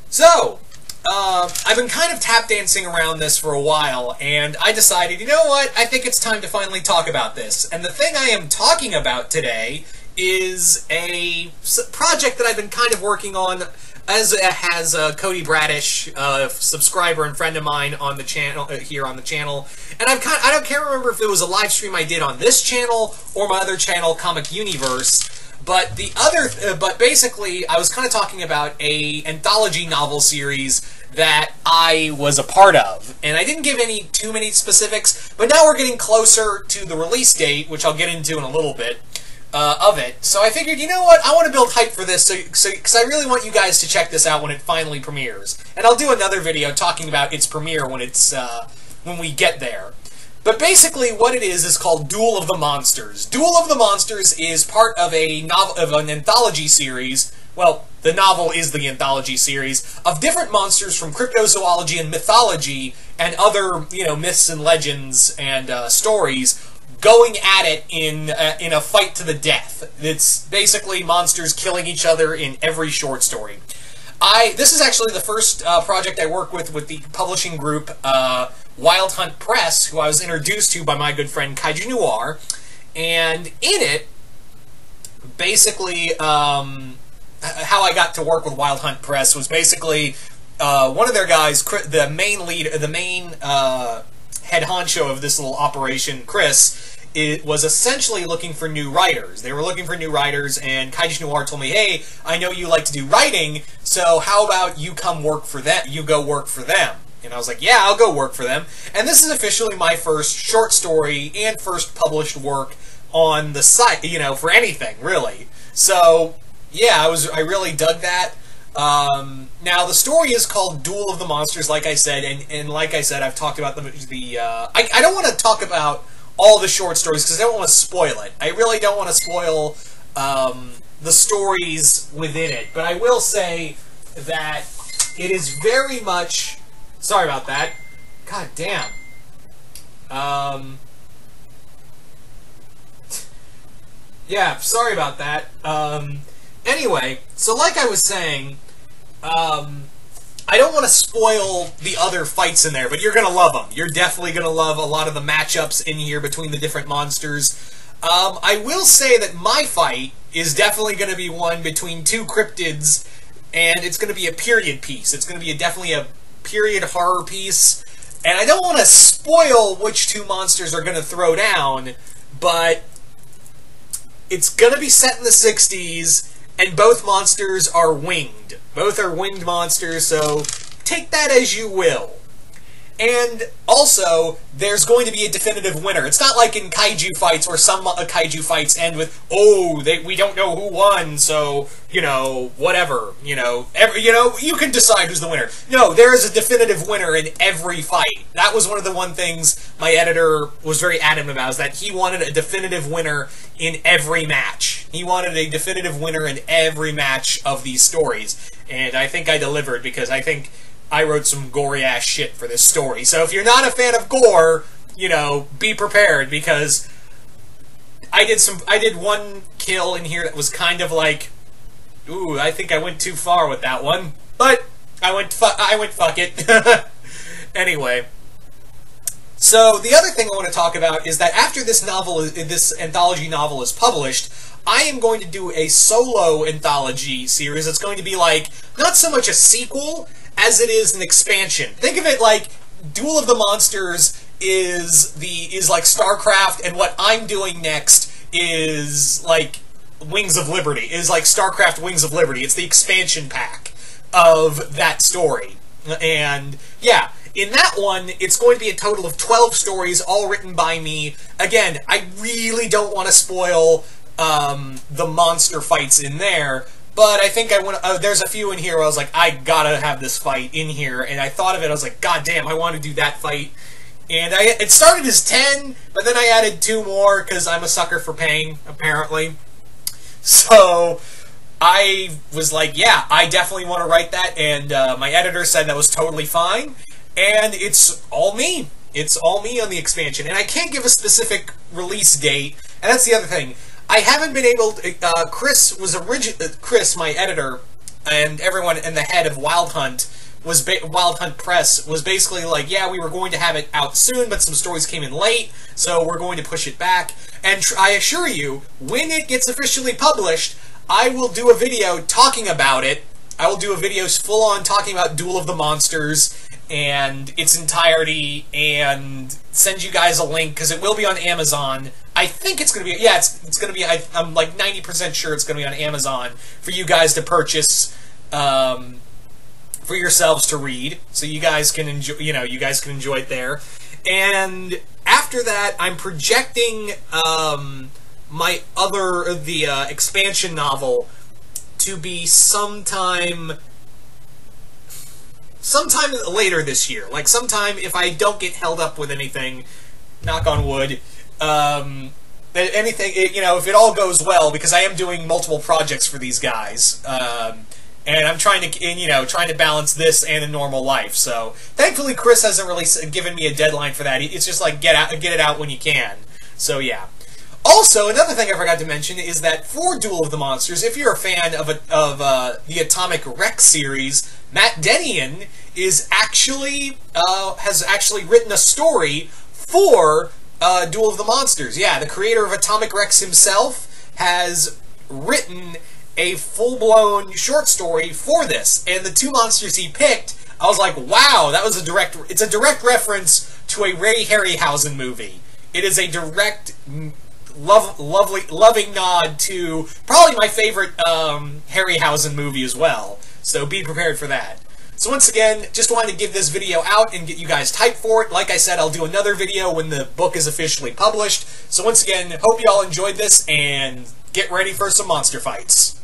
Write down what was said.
So, I've been kind of tap dancing around this for a while, and I decided, you know what, I think it's time to finally talk about this. And the thing I am talking about today is a project that I've been kind of working on, as has Cody Bradish, a subscriber and friend of mine on the channel, here on the channel. And I can't remember if it was a live stream I did on this channel or my other channel, Comic Universe. But but basically, I was kind of talking about a anthology novel series that I was a part of, and I didn't give too many specifics. But now we're getting closer to the release date, which I'll get into in a little bit of it. So I figured, you know what, I want to build hype for this, because I really want you guys to check this out when it finally premieres. And I'll do another video talking about its premiere when when we get there. But basically, what it is called Duel of the Monsters. Duel of the Monsters is part of an anthology series. Well, the novel is the anthology series of different monsters from cryptozoology and mythology and other, myths and legends and stories going at it in a fight to the death. It's basically monsters killing each other in every short story. This is actually the first project I work with the publishing group Wild Hunt Press, who I was introduced to by my good friend Kaiju Noir. And in it, basically, how I got to work with Wild Hunt Press was basically one of their guys, the main head honcho of this little operation, Chris, was essentially looking for new writers. They were looking for new writers, and Kaiju Noir told me, hey, I know you like to do writing, so how about you come work for them? You go work for them. And I was like, yeah, I'll go work for them. And this is officially my first short story and first published work on the site, for anything, really. So, yeah, I really dug that. Now, the story is called Duel of the Monsters, like I said, and like I said, I've talked about I don't want to talk about all the short stories, because I don't want to spoil it. I really don't want to spoil the stories within it, but I will say that it is very much... Sorry about that. God damn. Yeah, sorry about that. Anyway, so like I was saying, I don't want to spoil the other fights in there, but you're going to love them. You're definitely going to love a lot of the matchups in here between the different monsters. I will say that my fight is definitely going to be one between two cryptids, and it's going to be a period piece. It's going to be definitely a period horror piece, and I don't want to spoil which two monsters are going to throw down, but it's going to be set in the 60s, and both monsters are winged. Both are winged monsters, so take that as you will. And also, there's going to be a definitive winner. It's not like in kaiju fights, where some kaiju fights end with, oh, we don't know who won, so, whatever, you can decide who's the winner. No, there is a definitive winner in every fight. That was one of the things my editor was very adamant about, is that he wanted a definitive winner in every match. He wanted a definitive winner in every match of these stories. And I think I delivered, because I think I wrote some gory-ass shit for this story. So if you're not a fan of gore, be prepared, because I did one kill in here that was kind of like, ooh, I think I went too far with that one. But I went fuck it. Anyway. So the other thing I want to talk about is that after this anthology novel is published, I am going to do a solo anthology series. It's going to be like, not so much a sequel as it is an expansion. Think of it like Duel of the Monsters is like StarCraft, and what I'm doing next is like Wings of Liberty. Is like StarCraft Wings of Liberty. It's the expansion pack of that story. And yeah, in that one, it's going to be a total of 12 stories, all written by me. Again, I really don't want to spoil the monster fights in there, but I think there's a few in here where I was like, I gotta have this fight in here, and I thought of it, I was like, god damn, I want to do that fight. And it started as 10, but then I added 2 more, because I'm a sucker for pain, apparently. So I was like, yeah, I definitely want to write that, and my editor said that was totally fine, and it's all me. It's all me on the expansion, and I can't give a specific release date, and that's the other thing. I haven't been able to, Chris, my editor, and everyone and the head of Wild Hunt Wild Hunt Press was basically like, yeah, we were going to have it out soon, but some stories came in late, so we're going to push it back. And I assure you, when it gets officially published, I will do a video talking about it. I will do a video full on talking about Duel of the Monsters and its entirety, and send you guys a link, because it will be on Amazon. I think it's going to be, yeah, it's going to be, I'm like 90% sure it's going to be on Amazon for you guys to purchase, for yourselves to read, so you guys can enjoy, you guys can enjoy it there. And after that, I'm projecting my the expansion novel to be sometime later this year. Like sometime, if I don't get held up with anything, knock on wood, anything, if it all goes well, because I am doing multiple projects for these guys, and I'm trying to balance this and a normal life. So thankfully, Chris hasn't really given me a deadline for that. It's just like get it out when you can. So yeah. Also, another thing I forgot to mention is that for Duel of the Monsters, if you're a fan of the Atomic Wreck series, Matt Denian is has actually written a story for Duel of the Monsters. Yeah, the creator of Atomic Wrecks himself has written a full-blown short story for this, and the two monsters he picked, I was like, wow, that was it's a direct reference to a Ray Harryhausen movie. It is a direct, loving nod to probably my favorite Harryhausen movie as well, so be prepared for that. So once again, just wanted to give this video out and get you guys typed for it. Like I said, I'll do another video when the book is officially published. So once again, hope you all enjoyed this, and get ready for some monster fights.